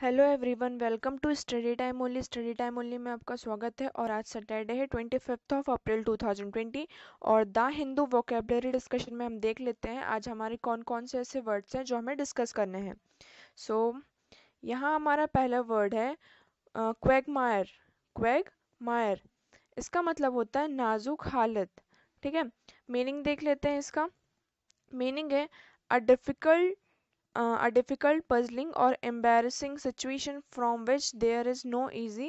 Hello everyone, welcome to study time only में आपका स्वागत है। और आज सैटरडे है 25 अप्रैल 2020 और द हिंदू वोकेबलरी डिस्कशन में हम देख लेते हैं आज हमारे कौन कौन से ऐसे वर्ड्स हैं जो हमें डिस्कस करने हैं। सो यहाँ हमारा पहला वर्ड है क्वैगमायर। क्वैगमायर, इसका मतलब होता है नाजुक हालत। ठीक है, मीनिंग देख लेते हैं इसका। मीनिंग है a difficult a difficult, puzzling or embarrassing situation from which there is no easy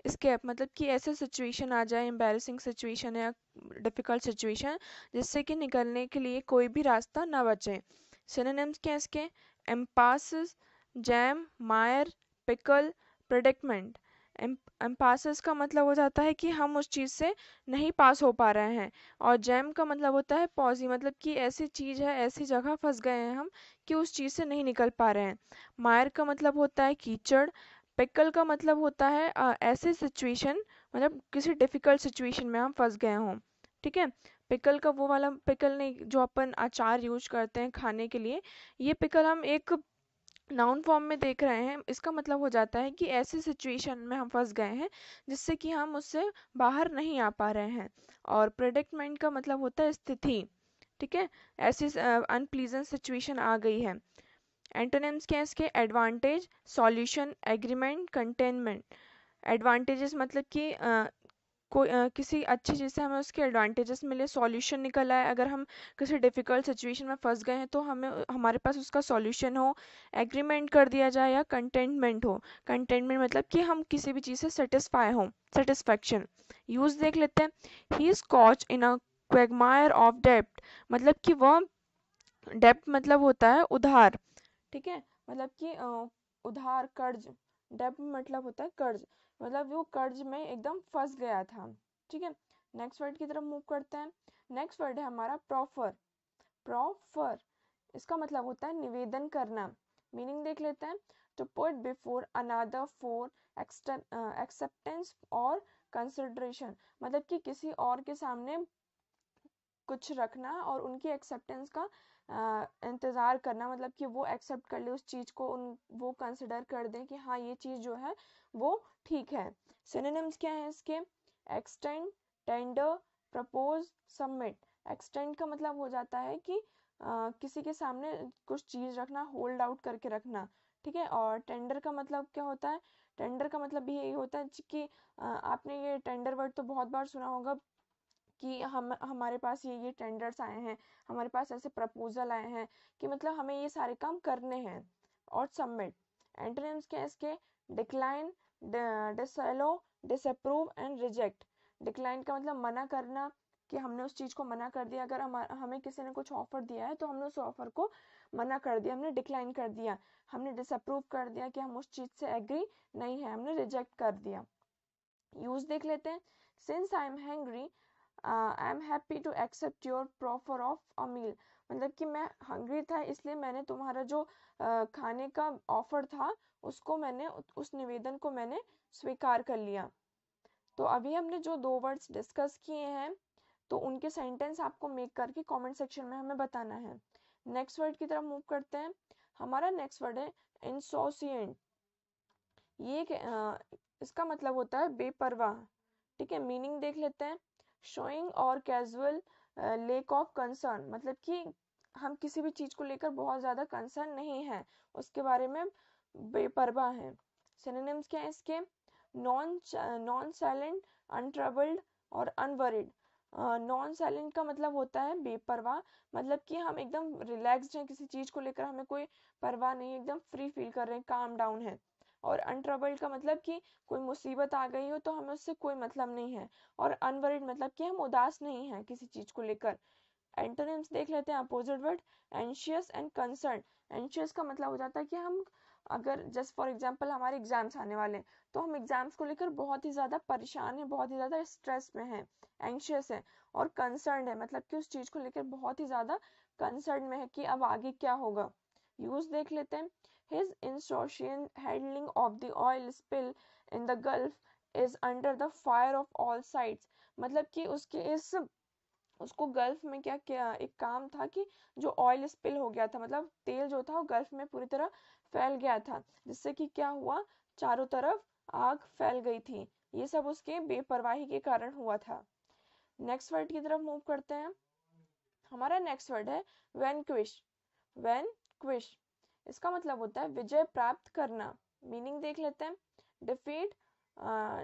escape। मतलब कि ऐसे सिचुएशन आ जाए, एम्बैरेसिंग सिचुएशन या डिफिकल्ट सिचुएशन, जिससे कि निकलने के लिए कोई भी रास्ता ना बचे। सिनोनिम्स क्या हैं इसके? एम्पास, जैम, मायर, पिकल, प्रेडिक्टमेंट। एम्पासेस का मतलब हो जाता है कि हम उस चीज़ से नहीं पास हो पा रहे हैं। और जैम का मतलब होता है पॉजी, मतलब कि ऐसी चीज़ है, ऐसी जगह फंस गए हैं हम कि उस चीज़ से नहीं निकल पा रहे हैं। मायर का मतलब होता है कीचड़। पिकल का मतलब होता है ऐसे सिचुएशन, मतलब किसी डिफ़िकल्ट सिचुएशन में हम फंस गए हों। ठीक है, पिकल का वो वाला पिकल नहीं जो अपन अचार यूज करते हैं खाने के लिए। ये पिकल हम एक नाउन फॉर्म में देख रहे हैं। इसका मतलब हो जाता है कि ऐसी सिचुएशन में हम फंस गए हैं जिससे कि हम उससे बाहर नहीं आ पा रहे हैं। और प्रेडिक्टमेंट का मतलब होता है स्थिति। ठीक है, ऐसी अनप्लीजेंट सिचुएशन आ गई है। एंटोनिम्स क्या है इसके? Advantage, solution, agreement, containment. Advantages मतलब कि किसी अच्छी चीज़ से हमें उसके एडवांटेजेस मिले, सॉल्यूशन निकल आए। अगर हम किसी डिफ़िकल्ट सिचुएशन में फंस गए हैं तो हमें हमारे पास उसका सॉल्यूशन हो। एग्रीमेंट कर दिया जाए या कंटेनमेंट हो। कंटेनमेंट मतलब कि हम किसी भी चीज़ से सेटिस्फाई हों, सेटिस्फैक्शन। यूज़ देख लेते हैं। He is caught in a quagmire of डेप्ट। मतलब कि वह, डेप्ट मतलब होता है उधार। ठीक है, मतलब कि उधार, कर्ज। डेब्ट मतलब होता है कर्ज, मतलब वो कर्ज में एकदम फंस गया था। ठीक है, नेक्स्ट वर्ड की तरफ मूव करते हैं। नेक्स्ट वर्ड है हमारा प्रॉफर। प्रॉफर, इसका मतलब होता है निवेदन करना। मीनिंग देख लेते हैं। To put before another for acceptance और कंसिडरेशन। मतलब कि किसी और के सामने कुछ रखना और उनकी एक्सेप्टेंस का इंतज़ार करना, मतलब कि वो एक्सेप्ट कर ले उस चीज़ को, उन वो कंसिडर कर दें कि हाँ ये चीज़ जो है वो ठीक है। सिनोनिम्स क्या है इसके? Extend, tender, propose, submit. Extend का मतलब हो जाता है कि किसी के सामने कुछ चीज़ रखना, होल्ड आउट करके रखना। ठीक है, और टेंडर का मतलब क्या होता है? टेंडर का मतलब भी यही होता है कि आपने ये टेंडर वर्ड तो बहुत बार सुना होगा कि हम हमारे पास ये टेंडर्स आए हैं, हमारे पास ऐसे प्रपोजल आए हैं कि मतलब हमें ये सारे काम करने हैं। और सबमिट। एंटोनिम्स क्या है इसके? Decline, disallow, disapprove and reject. Decline का मतलब मना करना, कि हमने उस चीज़ को मना कर दिया। अगर हमें किसी ने कुछ ऑफर दिया है तो हमने उस ऑफर को मना कर दिया, हमने डिक्लाइन कर दिया। हमने डिसअप्रूव कर दिया कि हम उस चीज़ से एग्री नहीं है, हमने रिजेक्ट कर दिया। यूज देख लेते हैं। Since I am hungry I am happy to accept your proffer of a meal. मतलब कि मैं हंग्री था इसलिए मैंने तुम्हारा जो खाने का ऑफर था उसको मैंने, उस निवेदन को मैंने स्वीकार कर लिया। तो अभी हमने जो दो वर्ड्स डिस्कस किए हैं तो उनके सेंटेंस आपको मेक करके कमेंट सेक्शन में हमें बताना है। नेक्स्ट वर्ड की तरफ मूव करते हैं। हमारा नेक्स्ट वर्ड है इंसोसिएंट। ये इसका मतलब होता है बेपरवाह। ठीक है, मीनिंग देख लेते हैं। शोइंग और कैजुअल लेक ऑफ कंसर्न, मतलब कि हम किसी भी चीज को लेकर बहुत ज्यादा कंसर्न नहीं है, उसके बारे में बेपरवाह है। सिनोनिम्स क्या है इसके? नॉन नॉन साइलेंट, अनट्रबल्ड और अनवरिड। नॉन साइलेंट का मतलब होता है बेपरवाह, मतलब कि हम एकदम रिलैक्स्ड हैं, किसी चीज को लेकर हमें कोई परवाह नहीं, एकदम फ्री फील कर रहे हैं, काम डाउन है। और अनट्रबल्ड का मतलब कि कोई मुसीबत आ गई हो तो हमें उससे कोई मतलब नहीं है। और अनवरिड मतलब कि हम उदास नहीं हैं किसी चीज को लेकर। एंटोनिम्स देख लेते हैं। Opposite word anxious and concern. Anxious का मतलब हो जाता है कि हम, अगर जस्ट फॉर एग्जांपल हमारे एग्जाम्स आने वाले हैं तो हम एग्जाम्स को लेकर बहुत ही ज़्यादा परेशान हैं, बहुत ही ज़्यादा स्ट्रेस में हैं, एंशियस है। और कंसर्न है, मतलब कि उस चीज़ को लेकर बहुत ही ज़्यादा कंसर्न में है कि अब आगे क्या होगा। यूज देख लेते हैं। His insouciant handling of the oil spill in the Gulf is under the fire of all sides। मतलब कि उसके इस, उसको गल्फ में क्या क्या एक काम था कि जो ऑयल स्पिल हो गया था, मतलब तेल जो था वो गल्फ में पूरी तरह फैल गया था, जिससे कि क्या हुआ, चारों तरफ आग फैल गई थी। ये सब उसके बेपरवाही के कारण हुआ था। नेक्स्ट वर्ड की तरफ मूव करते हैं। हमारा नेक्स्ट वर्ड है वैनक्विश। वैनक्विश इसका मतलब होता है विजय प्राप्त करना। मीनिंग देख लेते हैं। डिफीट,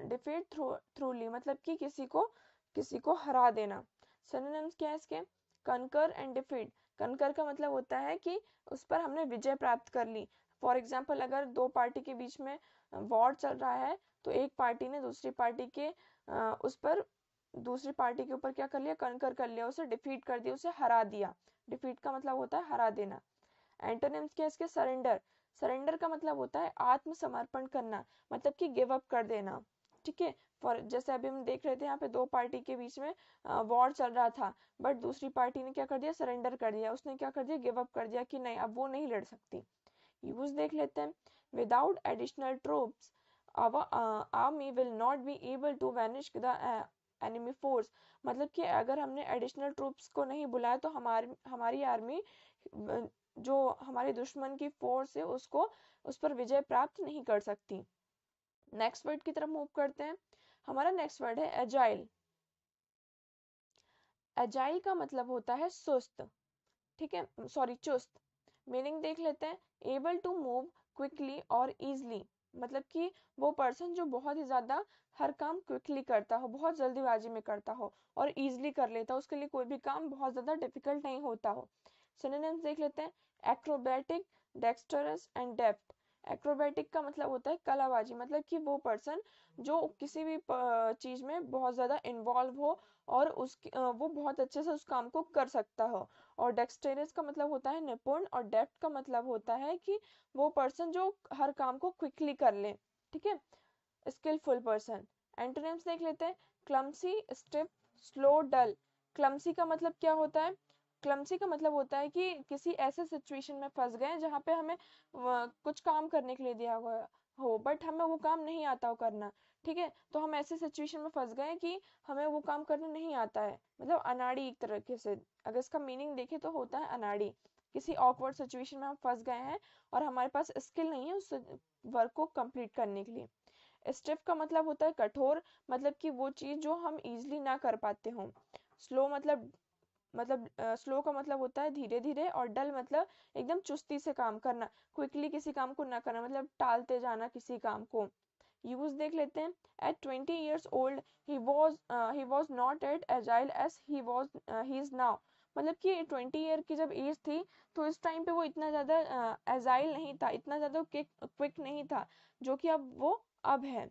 डिफीट थ्रूली मतलब कि किसी को हरा देना। सिनोनिम्स क्या है इसके? Conquer and defeat. कनकर का मतलब होता है कि उस पर हमने विजय प्राप्त कर ली। फॉर एग्जाम्पल, अगर दो पार्टी के बीच में वॉर चल रहा है, तो एक पार्टी ने दूसरी पार्टी के उस पर दूसरी पार्टी के ऊपर क्या कर लिया, कनकर कर लिया, उसे डिफीट कर दिया, उसे हरा दिया। डिफीट का मतलब होता है हरा देना। एंटोनिम्स क्या है इसके? सरेंडर। सरेंडर का मतलब होता है आत्मसमर्पण करना, मतलब कि गिव अप कर देना। ठीक है। फॉर जैसे अभी हम देख रहे थे, यहाँ पे दो पार्टी के बीच में वॉर चल रहा था, बट दूसरी पार्टी ने क्या कर दिया, सरेंडर कर दिया, उसने क्या कर दिया, गिव अप कर दिया कि नहीं, अब वो नहीं लड़ सकती। यूज देख लेते हैं। Without additional troops our army will not be able to vanish the enemy force। मतलब कि अगर हमने एडिशनल ट्रूप्स को नहीं बुलाया तो हमारी आर्मी, जो हमारे दुश्मन की फोर्स है, उस पर विजय प्राप्त नहीं कर सकती। नेक्स्ट वर्ड की तरफ मूव करते हैं। हमारा नेक्स्ट वर्ड है एजाइल। एजाइल का मतलब होता है सुस्त। ठीक है, सॉरी, चुस्त। मीनिंग देख लेते हैं। एबल टू मूव क्विकली और इजली, मतलब कि वो पर्सन जो बहुत ही ज्यादा हर काम क्विकली करता हो, बहुत जल्दीबाजी में करता हो और इजली कर लेता हो, उसके लिए कोई भी काम बहुत ज्यादा डिफिकल्ट नहीं होता हो। सिनोनिम्स देख लेते हैं। Acrobatic, dexterous and deft. Acrobatic का मतलब होता है कलाबाजी, मतलब कि वो पर्सन जो किसी भी चीज में बहुत ज्यादा इन्वॉल्व हो और वो बहुत अच्छे से उस काम को कर सकता हो। और डेक्सटेरियस का मतलब होता है निपुण, और डेप्थ का मतलब होता है कि वो पर्सन जो हर काम को क्विकली कर ले। ठीक है, स्किलफुल पर्सन। एंटोनिम्स देख लेते हैं। क्लमसी, स्टिफ, स्लो, डल। क्लमसी का मतलब क्या होता है? क्लमसी का मतलब होता है कि किसी ऐसे सिचुएशन में फंस गए जहाँ पे हमें कुछ काम करने के लिए दिया गया हो, बट हमें वो काम नहीं आता हो करना। ठीक है, तो हम ऐसे सिचुएशन में फंस गए कि हमें वो काम करना नहीं आता है, मतलब अनाड़ी एक तरीके से। अगर इसका मीनिंग देखें तो होता है अनाड़ी। किसी ऑकवर्ड सिचुएशन में हम फंस गए हैं और हमारे पास स्किल नहीं है उस वर्क को कंप्लीट करने के लिए। स्टिफ का मतलब होता है कठोर, मतलब कि वो चीज जो हम इजीली ना कर पाते हों। स्लो मतलब स्लो का मतलब होता है धीरे धीरे, और डल मतलब एकदम चुस्ती से काम करना, क्विकली किसी काम को ना करना, मतलब टालते जाना किसी काम को। यूज देख लेते हैं। At 20 years old he was not as agile as he is now। मतलब कि 20 ईयर की जब एज थी, तो इस टाइम पे वो इतना ज्यादा एजाइल नहीं था, इतना ज्यादा क्विक नहीं था, जो कि अब है।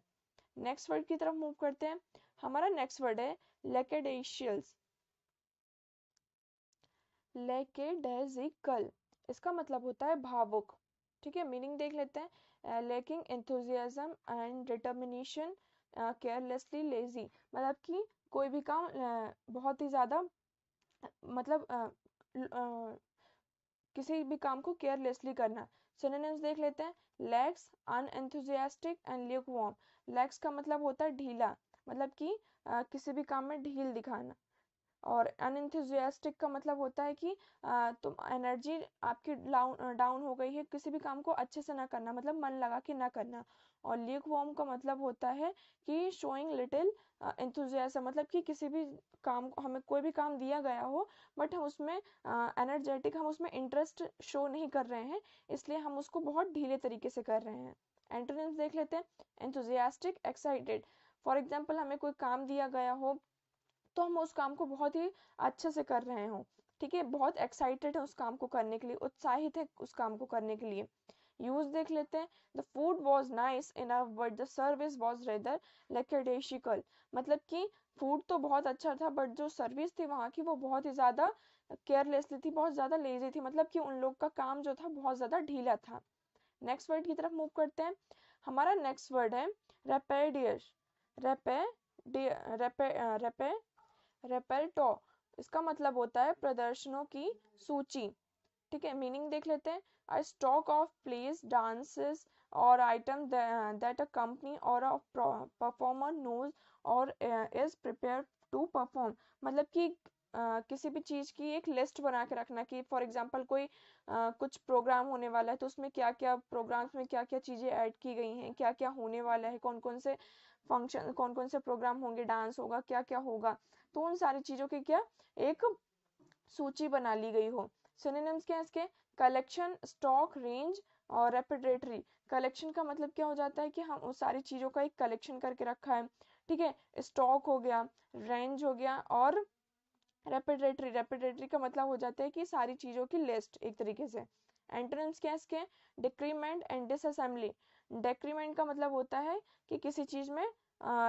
नेक्स्ट वर्ड की तरफ मूव करते हैं। हमारा नेक्स्ट वर्ड है लेकेडेशियल्स। लेकेडेजिकल इसका मतलब होता है भावुक। ठीक है, मीनिंग देख लेते हैं। Lacking enthusiasm and determination, carelessly lazy. मतलब कि कोई भी काम बहुत ही ज्यादा, मतलब किसी भी काम को केयरलेसली करना। सिनोनिम्स देख लेते हैं। Lax, unenthusiastic and lukewarm. Lax का मतलब होता है ढीला, मतलब कि किसी भी काम में ढील दिखाना। और अनएंथुजियास्टिक का मतलब होता है कि तुम एनर्जी आपकी डाउन हो गई है, किसी भी काम को अच्छे से ना करना, मतलब मन लगा के ना करना। और ल्यूक वार्म का मतलब होता है कि शोइंग लिटिल एंथुजियाज्म, मतलब कि किसी भी काम, हमें कोई भी काम दिया गया हो, बट हम उसमें एनर्जेटिक, हम उसमें इंटरेस्ट शो नहीं कर रहे हैं, इसलिए हम उसको बहुत ढीले तरीके से कर रहे हैं। एंटोनिम्स देख लेते हैं। Enthusiastic, excited. फॉर एग्जाम्पल, हमें कोई काम दिया गया हो, तो हम उस काम को बहुत ही अच्छे से कर रहे हो। ठीक है, बहुत एक्साइटेड है उस काम को करने के लिए, उत्साहित है उस काम को करने के लिए। यूज देख लेते हैं। The food was nice enough but the service was rather lackadaisical. मतलब कि फूड तो बहुत अच्छा था, बट जो सर्विस थी वहाँ की, वो बहुत ही ज्यादा केयरलेसली थी, बहुत ज्यादा लेजी थी, मतलब कि उन लोग का काम जो था बहुत ज्यादा ढीला था। नेक्स्ट वर्ड की तरफ मूव करते हैं। हमारा नेक्स्ट वर्ड है रेपेडियस। रेपे रेपे रेपे रेपेर्टो इसका मतलब होता है प्रदर्शनों की सूची। ठीक है, मीनिंग देख लेते हैं। A stock of place, dances और आइटम दैट अ कंपनी और अ परफॉर्मर नोज और इज प्रिपेयर टू परफॉर्म। मतलब कि किसी भी चीज़ की एक लिस्ट बना के रखना कि फॉर एग्जांपल कोई कुछ प्रोग्राम होने वाला है तो उसमें क्या क्या प्रोग्राम्स में क्या क्या चीज़ें ऐड की गई हैं, क्या क्या होने वाला है, कौन कौन से फंक्शन, कौन कौन से प्रोग्राम होंगे, डांस होगा, क्या क्या होगा, तो उन सारी चीज़ों की क्या एक सूची बना ली गई हो। सिनोनिम्स क्या है इसके? कलेक्शन, स्टॉक, रेंज और रेपिडेटरी। कलेक्शन का मतलब क्या हो जाता है कि हम उस सारी चीज़ों का एक कलेक्शन करके रखा है, ठीक है। स्टॉक हो गया, रेंज हो गया और रेपिडेटरी। रेपिडेटरी का मतलब हो जाता है कि सारी चीज़ों की लिस्ट एक तरीके से। एंटोनिम्स क्या है इसके? Decrement and disassembly. डिक्रीमेंट का मतलब होता है कि किसी चीज़ में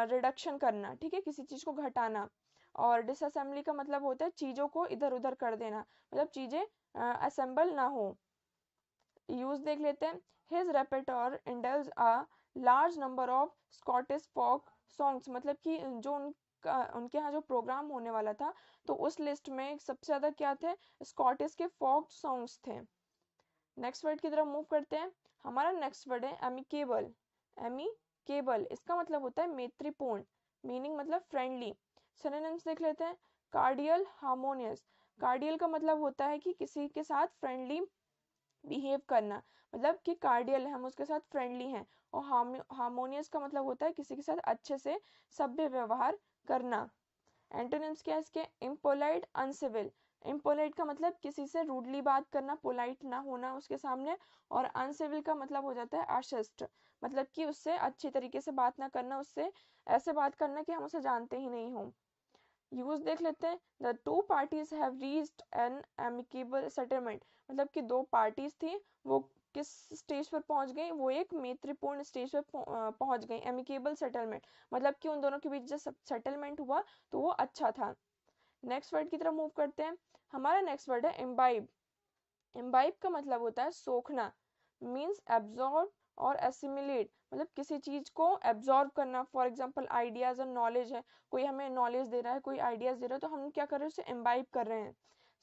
रिडक्शन करना, ठीक है, किसी चीज़ को घटाना। और डिसअसेंबली का मतलब होता है चीज़ों को इधर उधर कर देना, मतलब चीज़ें असेंबल ना हो। यूज देख लेते हैं। His repertoire indulge a large number of Scottish folk songs, मतलब कि जो उनके यहाँ जो प्रोग्राम होने वाला था तो उस लिस्ट में सबसे ज़्यादा क्या थे? स्कॉटिश के फोक सॉन्ग्स थे। नेक्स्ट वर्ड की तरफ मूव करते हैं। हमारा नेक्स्ट वर्ड है एमिकेबल। एमिकेबल इसका मतलब होता है मैत्रीपूर्ण, मीनिंग मतलब फ्रेंडली। सिनोनिम्स देख लेते हैं। कार्डियल, हार्मोनियस। कार्डियल का मतलब होता है कि किसी के साथ फ्रेंडली बिहेव करना, मतलब कि कार्डियल है, हम उसके साथ फ्रेंडली हैं। और हार्मोनियस का मतलब होता है किसी के साथ अच्छे से सभ्य व्यवहार करना। एंटोनिम्स क्या है इसके? Impolite, uncivil. इम्पोलाइट का मतलब किसी से रूडली बात करना, पोलाइट ना होना उसके सामने। और अनसिविल का मतलब हो जाता है अशिष्ट, मतलब कि उससे अच्छी तरीके से बात ना करना, उससे ऐसे बात करना कि हम उसे जानते ही नहीं हों। यूज देख लेते हैं। The two parties have reached N amicable settlement, मतलब कि दो पार्टीज थी, वो किस स्टेज पर पहुंच गई? वो एक मैत्रीपूर्ण स्टेज पर पहुंच गई। एमिकेबल सेटलमेंट मतलब कि उन दोनों के बीच जब सेटलमेंट हुआ तो वो अच्छा था। नेक्स्ट वर्ड की तरफ मूव करते हैं। हमारा नेक्स्ट वर्ड है इम्बाइब। इम्बाइब का मतलब होता है सोखना, मीन्स एब्जॉर्ब और एसिमिलेट, मतलब किसी चीज को एब्जॉर्ब करना। फॉर एग्जाम्पल आइडियाज और नॉलेज है, कोई हमें नॉलेज दे रहा है, कोई आइडियाज दे रहा है, तो हम क्या कर रहे हैं? उसे इम्बाइब कर रहे हैं।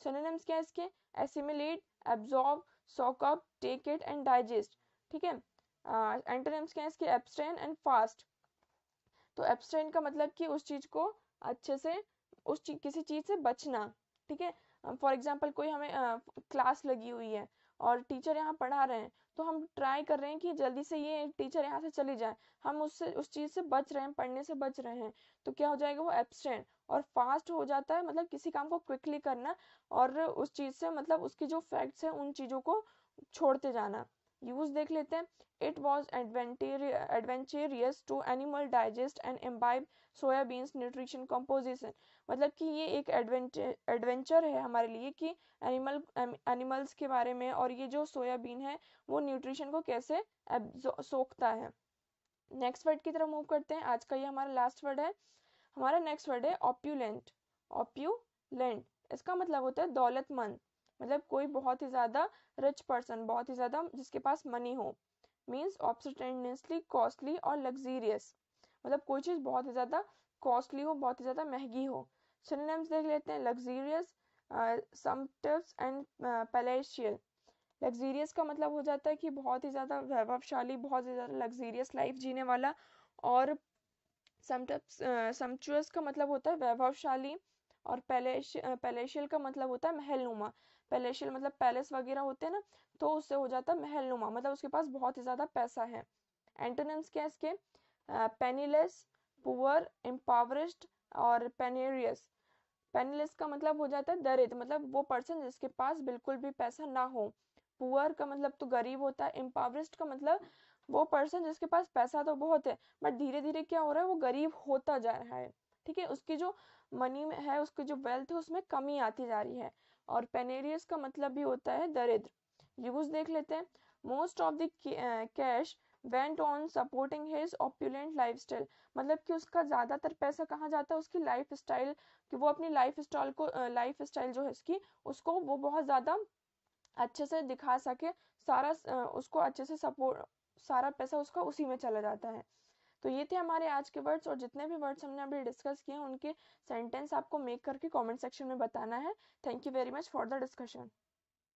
सिनोनिम्स क्या है इसके? Assimilate, absorb, soak up, take it and digest, ठीक है। एंटोनिम्स क्या है इसके? Abstain and fast. तो एब्सटेन का मतलब कि उस चीज को अच्छे से, किसी चीज से बचना, ठीक है। फॉर एग्जाम्पल कोई हमें क्लास लगी हुई है और टीचर यहाँ पढ़ा रहे हैं, तो हम ट्राई कर रहे हैं कि जल्दी से ये टीचर यहाँ से चली जाए, हम उससे उस चीज से बच रहे हैं, पढ़ने से बच रहे हैं, तो क्या हो जाएगा? वो एब्सटेन। और फास्ट हो जाता है मतलब किसी काम को क्विकली करना, और उस चीज से मतलब उसकी जो फैक्ट्स है उन चीजों को छोड़ते जाना। यूज देख लेते हैं। It was adventurous to animal digest and imbibe soybeans nutrition composition, मतलब कि ये एक एडवेंचर है हमारे लिए कि एनिमल्स के बारे में, और ये जो सोयाबीन है वो न्यूट्रिशन को कैसे सोखता है। नेक्स्ट वर्ड की तरफ मूव करते हैं। आज का ये हमारा लास्ट वर्ड है। हमारा नेक्स्ट वर्ड है ऑप्यूलेंट। ऑप्यूलेंट इसका मतलब होता है दौलतमंद, मतलब कोई बहुत ही ज्यादा रिच पर्सन, बहुत ही ज्यादा जिसके पास मनी हो। मीन्स ऑब्सटेंडियसली कॉस्टली और लग्जीरियस, मतलब कोई चीज बहुत ही ज्यादा कॉस्टली हो, बहुत ही ज्यादा महंगी हो। सिनोनिम्स देख लेते हैं। Luxurious, sumptuous and palatial. Luxurious का मतलब हो जाता है कि बहुत ही ज्यादा वैभवशाली, बहुत ही ज्यादा लग्जीरियस लाइफ जीने वाला। और सम्पचुअस का मतलब होता है वैभवशाली। और पैलेशियल का मतलब होता है महलनुमा। पैलेशियल मतलब पैलेस वगैरह होते हैं ना, तो उससे हो जाता है महलनुमा, मतलब उसके पास बहुत ही ज्यादा पैसा है। एंटोनिम्स क्या है इसके? पेनीलेस, पुअर, इम्पावरिश्ड और पेनेरियस। पेनीलेस का मतलब हो जाता है दरिद्र, मतलब वो पर्सन जिसके पास बिल्कुल भी पैसा ना हो। पुअर का मतलब तो गरीब होता है। इम्पावरिश्ड का मतलब वो पर्सन जिसके पास पैसा तो बहुत है बट धीरे धीरे क्या हो रहा है? वो गरीब होता जा रहा है, ठीक है, उसकी जो मनी में है, उसकी जो वेल्थ है उसमें कमी आती जा रही है। और पेनेरियस का मतलब भी होता है दरिद्र। यूज देख लेते हैं। Most of the cash went on supporting his opulent lifestyle, मतलब कि उसका ज्यादातर पैसा कहाँ जाता है? उसकी लाइफ स्टाइल, कि वो अपनी लाइफ स्टाइल जो है इसकी, उसको वो बहुत ज्यादा अच्छे से दिखा सके, सारा उसको अच्छे से सपोर्ट, सारा पैसा उसका उसी में चला जाता है। तो ये थे हमारे आज के वर्ड्स, और जितने भी वर्ड्स हमने अभी डिस्कस किए हैं उनके सेंटेंस आपको मेक करके कमेंट सेक्शन में बताना है। Thank you very much for the discussion.